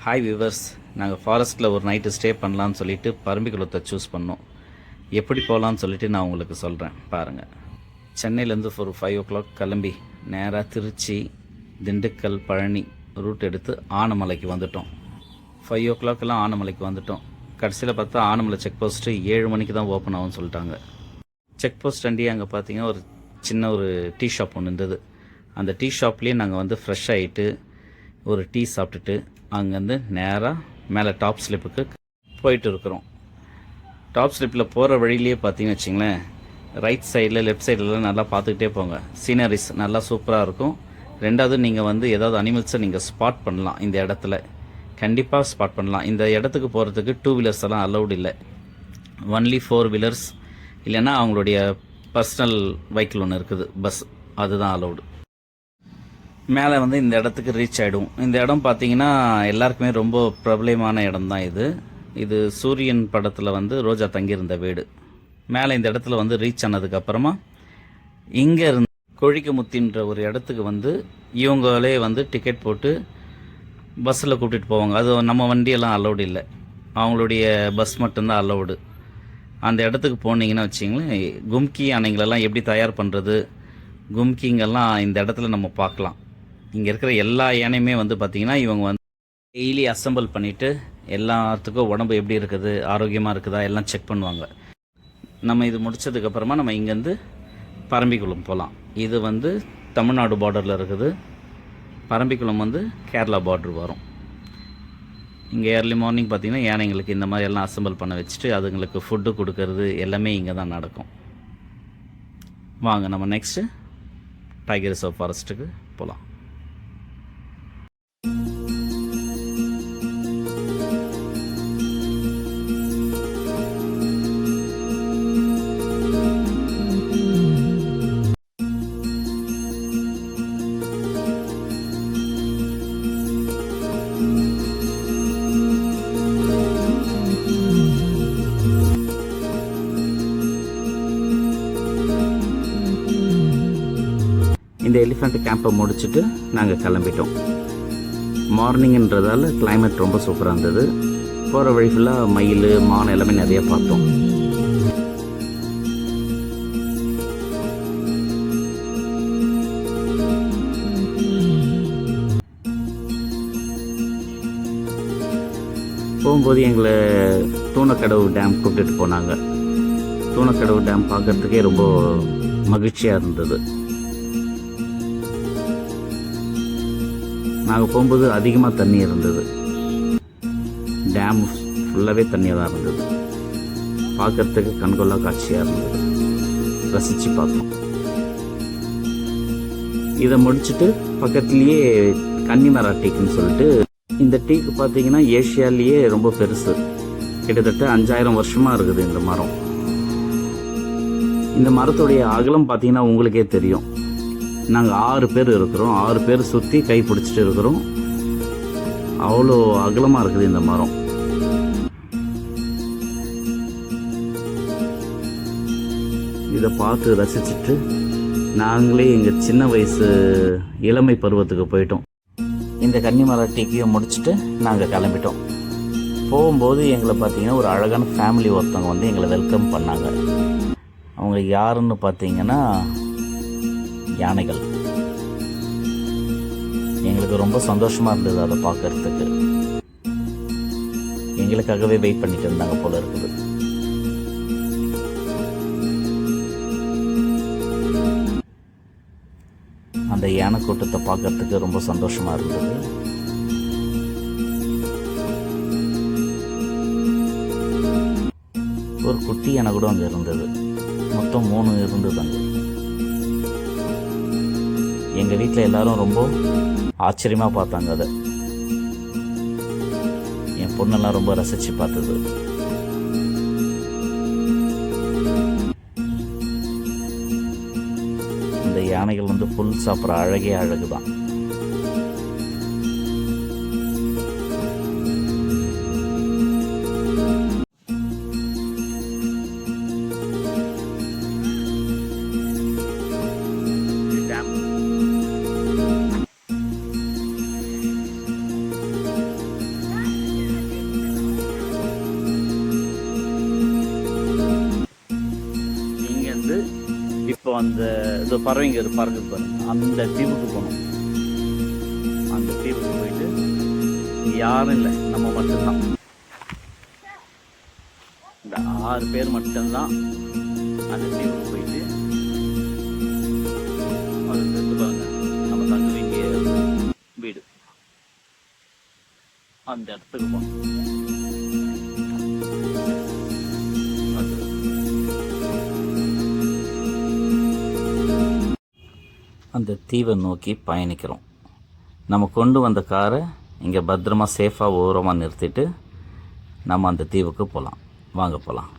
Hi viewers, நாங்கள் ஃபாரஸ்ட்டில் ஒரு night stay பண்ணலான்னு சொல்லிட்டு பரம்பிக்குளத்தை சூஸ் பண்ணோம். எப்படி போகலான்னு சொல்லிட்டு நான் உங்களுக்கு சொல்கிறேன் பாருங்கள். சென்னையிலேருந்து ஒரு 5 o'clock கிளம்பி நேராக திருச்சி, திண்டுக்கல், பழனி ரூட் எடுத்து ஆனமலைக்கு வந்துட்டோம். 5 o'clockலாம் ஆனமலைக்கு வந்துட்டோம். கடைசியில் பார்த்தா ஆனமலை செக் போஸ்ட்டு 7 மணிக்கு தான் ஓப்பன் ஆகும்னு சொல்லிட்டாங்க. செக் போஸ்ட் அண்டி அங்கே பார்த்தீங்கன்னா ஒரு சின்ன ஒரு டீ ஷாப் ஒன்று இருந்தது. அந்த டீ ஷாப்லேயே நாங்கள் ஃப்ரெஷ் ஆகிட்டு ஒரு டீ சாப்பிட்டுட்டு அங்கேருந்து நேராக மேலே டாப் ஸ்லிப்புக்கு போயிட்டு இருக்கிறோம். டாப் ஸ்லிப்பில் போகிற வழியிலே பார்த்தீங்கன்னு வச்சிங்களேன், ரைட் சைடில் லெஃப்ட் சைடில் நல்லா பார்த்துக்கிட்டே போங்க. சீனரிஸ் நல்லா சூப்பராக இருக்கும். ரெண்டாவது நீங்கள் ஏதாவது அனிமல்ஸை நீங்கள் ஸ்பாட் பண்ணலாம். இந்த இடத்துல கண்டிப்பாக ஸ்பாட் பண்ணலாம். இந்த இடத்துக்கு போகிறதுக்கு 2 வீலர்ஸ் எல்லாம் அலௌட் இல்லை. ஒன்லி 4 வீலர்ஸ் இல்லைன்னா அவங்களுடைய பர்சனல் வெஹிக்கிள் ஒன்று இருக்குது, பஸ், அதுதான் அலௌடு. மேலே இந்த இடத்துக்கு ரீச் ஆகிடும். இந்த இடம் பார்த்தீங்கன்னா எல்லாருக்குமே ரொம்ப பிரபலமான இடம் தான் இது. இது சூரியன் படத்தில் ரோஜா தங்கியிருந்த வீடு. மேலே இந்த இடத்துல ரீச் ஆனதுக்கப்புறமா இங்கே இருந்து கொழிக்கமுத்தின்ற ஒரு இடத்துக்கு இவங்களே டிக்கெட் போட்டு பஸ்ஸில் கூப்பிட்டுட்டு போவாங்க. அது நம்ம வண்டியெல்லாம் அலௌடு இல்லை, அவங்களுடைய பஸ் மட்டும்தான் அலௌடு. அந்த இடத்துக்கு போனீங்கன்னா வச்சிங்களேன், கும்கி யானைங்களெல்லாம் எப்படி தயார் பண்ணுறது, கும்கிங்கெல்லாம் இந்த இடத்துல நம்ம பார்க்கலாம். இங்கே இருக்கிற எல்லா யானையுமே பார்த்திங்கன்னா இவங்க டெய்லி அசம்பிள் பண்ணிவிட்டு எல்லாத்துக்கும் உடம்பு எப்படி இருக்குது, ஆரோக்கியமாக இருக்குதா எல்லாம் செக் பண்ணுவாங்க. நம்ம இது முடித்ததுக்கப்புறமா நம்ம இங்கேருந்து பரம்பிக்குளம் போகலாம். இது தமிழ்நாடு பார்டரில் இருக்குது. பரம்பிக்குளம் கேரளா பார்டர் வரும். இங்கே ஏர்லி மார்னிங் பார்த்திங்கன்னா யானைங்களுக்கு இந்த மாதிரி எல்லாம் அசம்பிள் பண்ண வச்சுட்டு அதுங்களுக்கு ஃபுட்டு கொடுக்கறது எல்லாமே இங்கே தான் நடக்கும். வாங்க நம்ம நெக்ஸ்ட்டு டைகர் ரிசர்வ் ஃபாரஸ்ட்டுக்கு போகலாம். இந்த எலிஃபண்ட் கேம்பை முடிச்சுட்டு நாங்கள் கிளம்பிட்டோம். மார்னிங்ன்றதால கிளைமேட் ரொம்ப சூப்பராக இருந்தது. போகிற வழி ஃபுல்லாக மயில், மான் எல்லாமே நிறைய பார்த்தோம். போகும்போது எங்களை தூணக்கடவு டேம் கூப்பிட்டுட்டு போனாங்க. தூணக்கடவு டேம் பார்க்குறதுக்கே ரொம்ப மகிழ்ச்சியாக இருந்தது. நாங்கள் போகும்போது அதிகமாக தண்ணி இருந்தது. டேம் ஃபுல்லாகவே தண்ணியாக தான் இருந்தது. பார்க்குறதுக்கு கண்கொள்ளா காட்சியாக இருந்தது. ரசித்து பார்த்தோம். இதை முடிச்சுட்டு பக்கத்துலேயே கன்னிமரா டீக்குன்னு சொல்லிட்டு, இந்த டீக்கு பார்த்தீங்கன்னா ஏஷியாலேயே ரொம்ப பெருசு. கிட்டத்தட்ட 5000 வருஷமாக இருக்குது இந்த மரம். இந்த மரத்துடைய அகலம் பார்த்தீங்கன்னா உங்களுக்கே தெரியும். நாங்கள் 6 பேர் இருக்கிறோம். 6 பேர் சுற்றி கை பிடிச்சிட்டு இருக்கிறோம். அவ்வளோ அகலமாக இருக்குது இந்த மரம். இதை பார்த்து ரசிச்சுட்டு நாங்களே எங்கள் சின்ன வயசு இளமை பருவத்துக்கு போயிட்டோம். இந்த கன்னிமரா டீக்கையும் முடிச்சுட்டு நாங்கள் கிளம்பிட்டோம். போகும்போது எங்களை பார்த்தீங்கன்னா ஒரு அழகான ஃபேமிலி ஒருத்தவங்க எங்களை வெல்கம் பண்ணாங்க. அவங்க யாருன்னு பார்த்தீங்கன்னா யானைகள். எங்களுக்கு ரொம்ப சந்தோஷமாக இருந்தது அதை பார்க்கறதுக்கு. எங்களுக்காகவே வெயிட் பண்ணிட்டு இருந்தாங்க போல இருக்குது. அந்த யானை கூட்டத்தை பார்க்கறதுக்கு ரொம்ப சந்தோஷமாக இருந்தது. ஒரு குட்டி யானை கூட அங்கே இருந்தது. மொத்தம் 3 இருந்தது அங்கே. எங்கள் வீட்டில் எல்லாரும் ரொம்ப ஆச்சரியமாக பார்த்தாங்க அதை. என் பொண்ணெல்லாம் ரொம்ப ரசித்து பார்த்தது. இந்த யானைகள் புல் சாப்பிட்ற அழகே அழகு தான். இப்போ அந்த இது பறவைங்க பறக்குது பாருங்க, அந்த தீவுக்கு போகணும். அந்த தீவுக்கு போயிட்டு யாரும் இல்லை, நம்ம மட்டும்தான். இந்த 6 பேர் மட்டும்தான் அந்த தீவுக்கு போயிட்டு அது தெரிஞ்சு பாருங்க, நம்ம தங்க வேண்டிய வீடு அந்த இடத்துக்கு போகணும். அந்த தீவை நோக்கி பயணிக்கிறோம். நம்ம கொண்டு வந்த காரை இங்கே பத்திரமா சேஃபாக ஓரமாக நிறுத்திட்டு நம்ம அந்த தீவுக்கு போகலாம். வாங்க போகலாம்.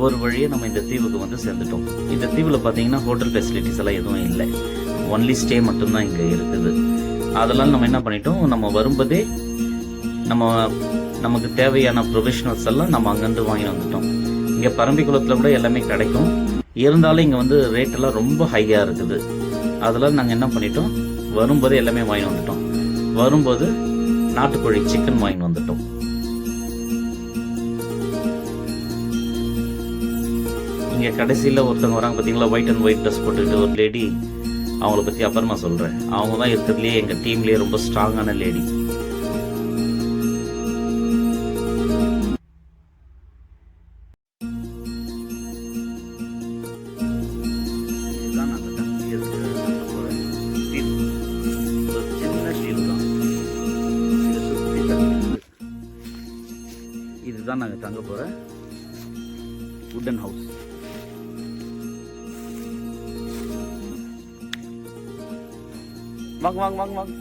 ஒரு வழியாக நம்ம இந்த தீவுக்கு வந்து சேர்ந்துட்டோம். இந்த தீவில் பார்த்தீங்கன்னா ஹோட்டல் ஃபெசிலிட்டிஸ் எல்லாம் எதுவும் இல்லை, ஒன்லி ஸ்டே மட்டும்தான் இங்கே இருக்குது. அதெல்லாம் நம்ம என்ன பண்ணிட்டோம், நம்ம வரும்போதே நமக்கு தேவையான ப்ரொஃபஷனல்ஸ் எல்லாம் நம்ம அங்கேருந்து வாங்கி வந்துட்டோம். இங்கே பரம்பிக்குளத்தில் கூட எல்லாமே கிடைக்கும், இருந்தாலும் இங்கே வந்து ரேட்டெல்லாம் ரொம்ப ஹையாக இருக்குது. அதெல்லாம் நாங்கள் என்ன பண்ணிட்டோம், வரும்போதே எல்லாமே வாங்கி வந்துட்டோம். வரும்போது நாட்டுக்கோழி சிக்கன் வாங்கி வந்துட்டோம். இங்கே கடைசியில் ஒருத்தவங்க வராங்க பார்த்தீங்களா, ஒயிட் அண்ட் ஒயிட் ட்ரெஸ் போட்டுக்கிட்டு ஒரு லேடி. அவங்கள பற்றி அப்புறமா சொல்கிறேன். அவங்க தான் இருக்கிறதுலேயே எங்கள் டீம்லேயே ரொம்ப ஸ்ட்ராங்கான லேடி. இதுதான் நாங்கள் தங்கி இருக்கிற ஒரு சின்ன ஷீல் தான். இதை சுற்றி தங்கி இதுதான் நாங்கள் தங்க போகிற வுடன் ஹவுஸ். வாங்க வாங்க வாங்க வாங்க.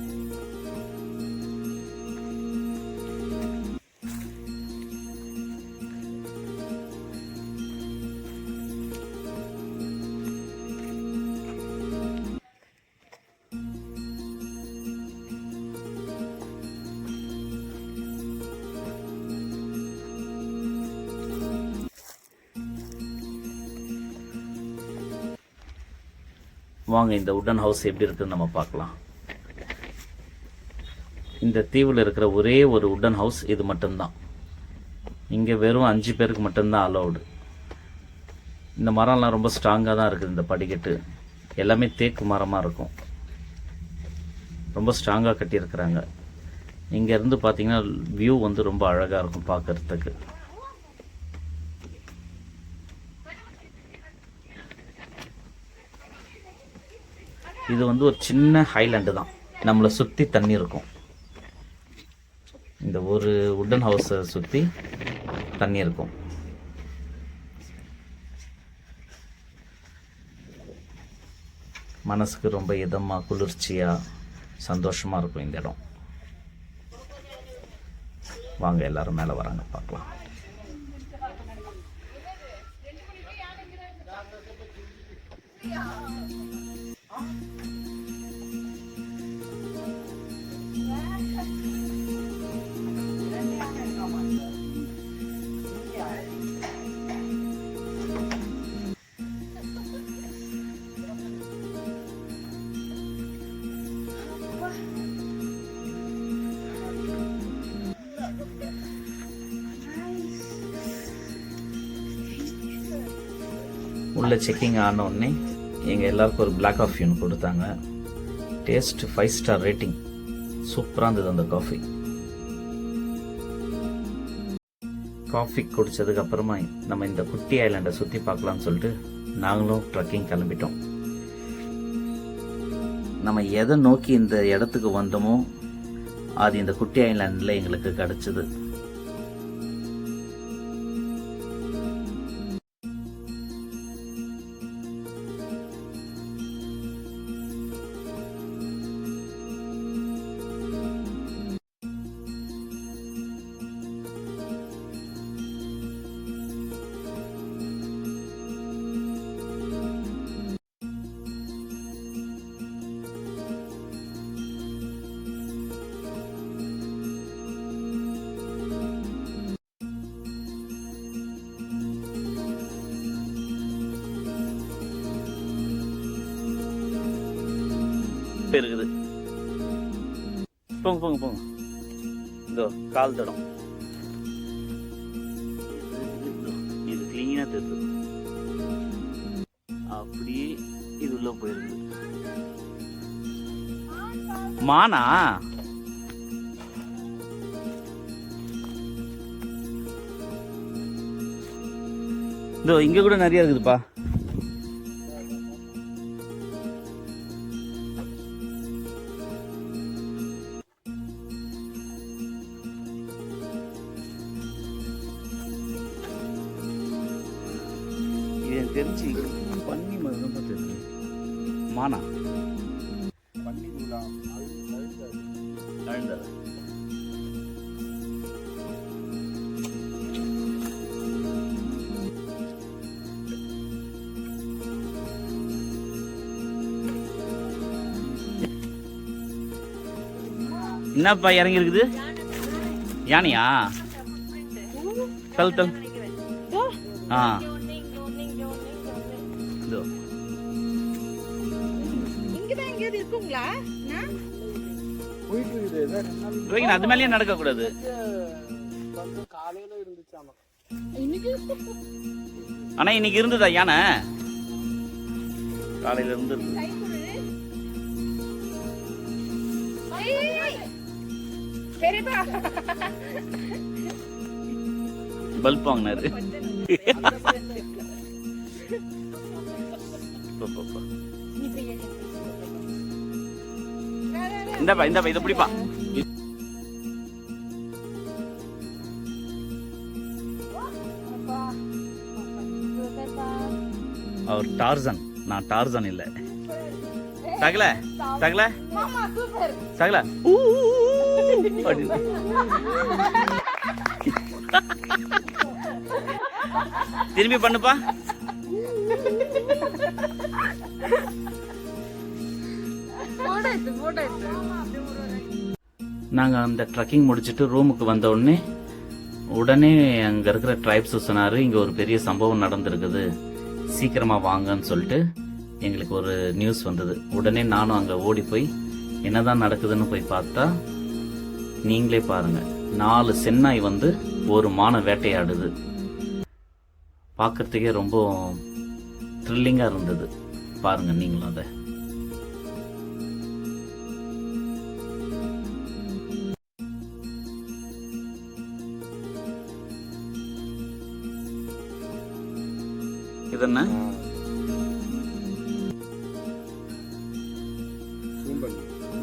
வாங்க இந்த உட்டன் ஹவுஸ் எப்படி இருக்குன்னு நம்ம பார்க்கலாம். இந்த தீவில் இருக்கிற ஒரே ஒரு உட்டன் ஹவுஸ் இது மட்டும்தான். இங்கே வெறும் 5 பேருக்கு மட்டும்தான் அலௌடு. இந்த மரம்லாம் ரொம்ப ஸ்ட்ராங்காக தான் இருக்குது. இந்த படிக்கட்டு எல்லாமே தேக்கு மரமாக இருக்கும். ரொம்ப ஸ்ட்ராங்காக கட்டியிருக்கிறாங்க. இங்கேருந்து பார்த்தீங்கன்னா வியூ வந்து ரொம்ப அழகாக இருக்கும் பார்க்குறதுக்கு. இது வந்து ஒரு சின்ன ஹைலாண்டு தான். நம்மளை சுற்றி தண்ணி இருக்கும். இந்த ஒரு உட்டன் ஹவுஸை சுற்றி தண்ணி இருக்கும். மனசுக்கு ரொம்ப இதமாக குளிர்ச்சியாக சந்தோஷமாக இருக்கும் இந்த இடம். வாங்க எல்லாரும் மேலே வராங்க பார்க்கலாம். உள்ள செக்கிங் ஆன உடனே எங்கள் எல்லாருக்கும் ஒரு பிளாக் காஃபி ஒன்று கொடுத்தாங்க. Taste 5 star rating. சூப்பராக இருந்தது அந்த காஃபி. காஃபி குடித்ததுக்கு அப்புறமா நம்ம இந்த குட்டி ஐலாண்டை சுற்றி பார்க்கலாம்னு சொல்லிட்டு நாங்களும் ட்ரக்கிங் கிளம்பிட்டோம். நம்ம எதை நோக்கி இந்த இடத்துக்கு வந்தோமோ அது இந்த குட்டி ஐலாண்டில் எங்களுக்கு கிடச்சிது. இருக்குது. போங்க போங்க போங்க. இதோ கால் தடம். இது கிளீனா தெரியுது. அப்படியே இது உள்ள போயிருக்கு. மானா இதோ இங்க கூட நிறைய இருக்குதுப்பா. தெரிஞ்சு பன்னி மாதிரி தான் தெரியுது. மானா பன்னி அழுந்தது. என்னப்பா இறங்கி இருக்குது? யானையா? தல் தல். ஆ அது மேலேயே நடக்க கூடாது. ஆனா இன்னைக்கு இருந்ததா யானை? காலையில இருந்து பல்ப் வாங்கினாரு. இந்தப்பா இந்தப்பா இதை பிடிப்பா. அவர் டார்சன், நான் டார்சன் இல்ல. சகல சகல சகல திரும்பி பண்ணுப்பா. நாங்கள் அந்த ட்ரக்கிங் முடிச்சுட்டு ரூமுக்கு வந்த உடனே அங்கே இருக்கிற ட்ரைப்ஸ் சொன்னார், இங்கே ஒரு பெரிய சம்பவம் நடந்திருக்குது, சீக்கிரமாக வாங்கன்னு சொல்லிட்டு எங்களுக்கு ஒரு நியூஸ் வந்தது. உடனே நானும் அங்கே ஓடி போய் என்னதான் நடக்குதுன்னு போய் பார்த்தா நீங்களே பாருங்க, 4 செந்நாய் வந்து ஒரு மானை வேட்டையாடுது. பார்க்கறதுக்கே ரொம்ப த்ரில்லிங்காக இருந்தது. பாருங்க நீங்களும் அதை. இதென்ன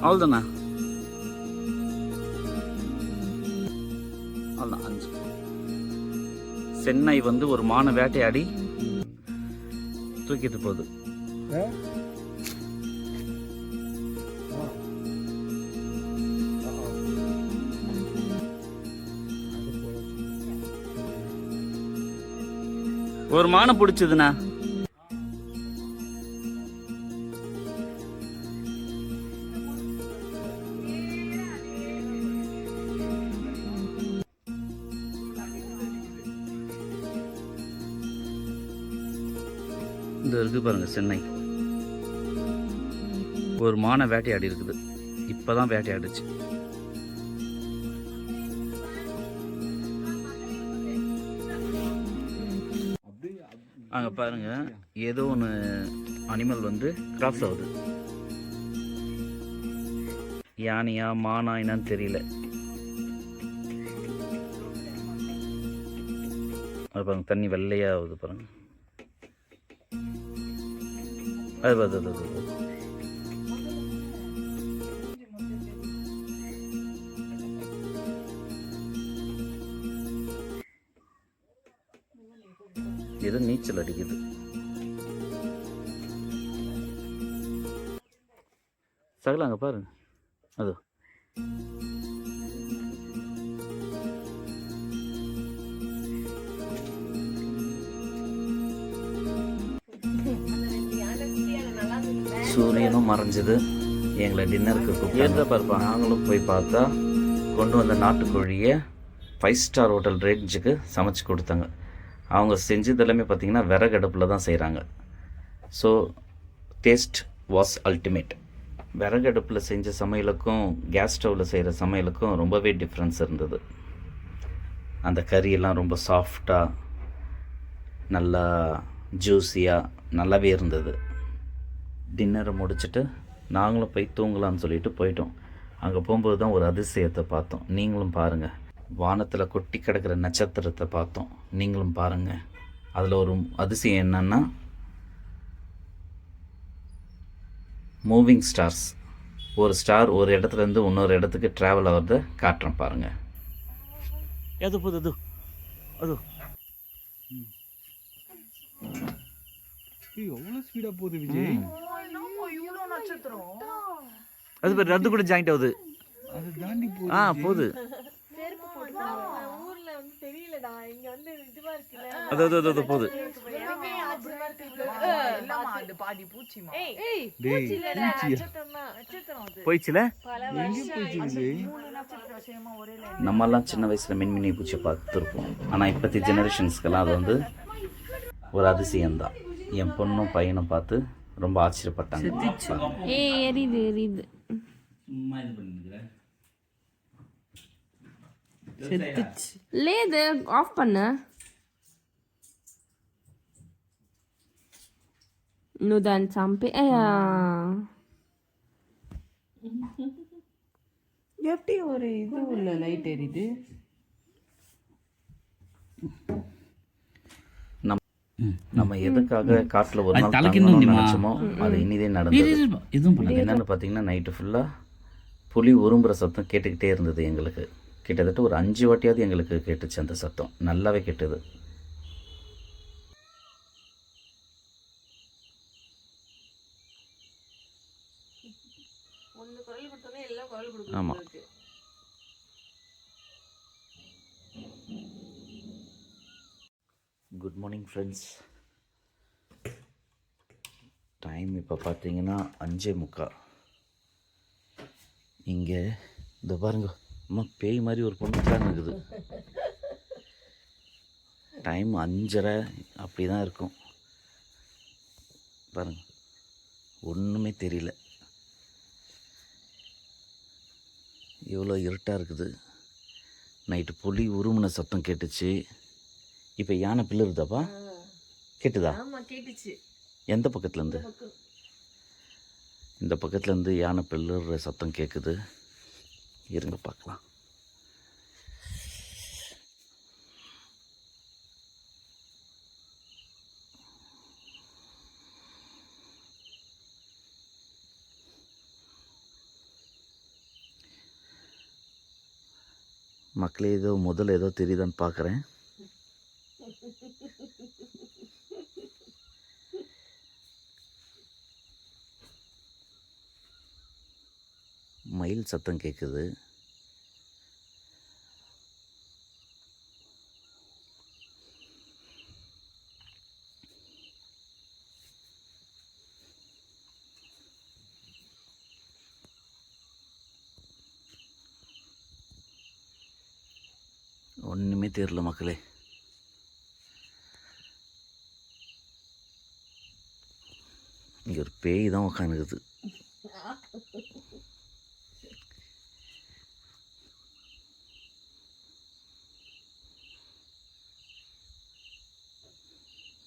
அவ்வளோதாண்ணா, அவ்வளோதான் 5 சென்னை வந்து ஒரு மானை வேட்டையாடி தூக்கிட்டு போகுது. ஒரு மானை பிடிச்சதுண்ணா. இந்த இருக்கு பாருங்க சென்னை, ஒரு மானை வேட்டையாடி இருக்குது. இப்பதான் வேட்டையாடுச்சு. அங்க பாருங்க, ஏதோ ஒன்று அனிமல் வந்து கிராஸ் ஆகுது. யானையா மானா என்னன்னு தெரியல. அது பாருங்க, தண்ணி வெள்ளையா ஆகுது பாருங்க. அது ஏதோ நீச்சல் அடிக்குது. சகல அங்க பாருங்க, அது சூரியனும் மறைஞ்சது. எங்களை டின்னருக்கு கூப்பிட்டு பார்ப்போம். நாங்களும் போய் பார்த்தா கொண்டு வந்த நாட்டுக்கோழியை 5 ஸ்டார் ஹோட்டல் ரேஞ்சுக்கு சமைச்சு கொடுத்தாங்க. அவங்க செஞ்சது எல்லாமே பார்த்திங்கன்னா விறகடுப்பில் தான் செய்கிறாங்க. So taste was ultimate. விறகடுப்பில் செஞ்ச சமையலுக்கும் கேஸ் ஸ்டவ்வில் செய்கிற சமையலுக்கும் ரொம்பவே டிஃப்ரென்ஸ் இருந்தது. அந்த கறியெல்லாம் ரொம்ப சாஃப்டாக நல்லா ஜூஸியாக நல்லாவே இருந்தது. டின்னரை முடிச்சுட்டு நாங்களும் போய் தூங்கலாம்னு சொல்லிட்டு போயிட்டோம். அங்கே போகும்போது தான் ஒரு அதிசயத்தை பார்த்தோம். நீங்களும் பாருங்கள். வானத்தில் கொட்டி கிடக்கிற நட்சத்திரத்தை பார்த்தோம். நீங்களும் பாருங்கள். அதில் ஒரு அதிசயம் என்னன்னா, மூவிங் ஸ்டார்ஸ். ஒரு ஸ்டார் ஒரு இடத்துலேருந்து இன்னொரு இடத்துக்கு ட்ராவல் ஆகிறத காட்டுறேன் பாருங்கள். எது போகுது, அது எவ்வளோ ஸ்பீடாக போகுது விஜய். அது பேர் ரத்து கூட ஜாயிண்ட் ஆகுது. அது தாண்டி போகுது. போகுது. அது போகுது. போயிடுச்சுல. நம்மெல்லாம் சின்ன வயசுல மின்மினி பூச்சி பார்த்துருப்போம். ஆனா இப்பத்தி ஜெனரேஷன்ஸ்க்கெல்லாம் அது வந்து ஒரு அதிசயம்தான். என் பொண்ணும் பையனும் பார்த்து ரொம்ப ஆச்சரியப்பட்டாங்க. లేదు ఆఫ్ பண்ணு. నువ్వు దాన్ని చంపే எப்படி ஒரு இது உள்ள லைட் எரியுது. நம்ம எதுக்காக காட்டில் ஒரு நாள் தங்கணும்னு நினைச்சோமோ அது இனிதே நடந்தது. என்னன்னு பார்த்தீங்கன்னா, நைட்டு ஃபுல்லாக புலி உரும்புற சத்தம் கேட்டுக்கிட்டே இருந்தது. எங்களுக்கு கிட்டத்தட்ட ஒரு 5 வாட்டியாவது எங்களுக்கு கேட்டுச்சு அந்த சத்தம். நல்லாவே கேட்டது. ஆமாம். Good morning friends. டைம் இப்போ பார்த்தீங்கன்னா 5:45. இங்கே இந்த பாருங்க, அம்மா பேய் மாதிரி ஒரு பொண்ணு பிளான் இருக்குது. டைம் 5:30 அப்படி தான் இருக்கும் பாருங்க. ஒன்றுமே தெரியல. எவ்வளோ இருட்டாக இருக்குது. நைட்டு புலி உருமுன சத்தம் கேட்டுச்சு. இப்போ யானை பிள்ளைருதாப்பா? கேட்டுதா? ஆமாம் கேட்டுச்சு. எந்த பக்கத்துலேருந்து? இந்த பக்கத்துலேருந்து யானை பிள்ளுற சத்தம் கேட்குது. இருங்க பார்க்கலாம். மக்களே, ஏதோ முதல்ல ஏதோ தெரியுதான்னு பார்க்குறேன். மயில் சத்தம் கேட்குது. ஒன்றுமே தெரியல மக்களே. இங்கே ஒரு பேய் தான் உட்காந்துக்குது.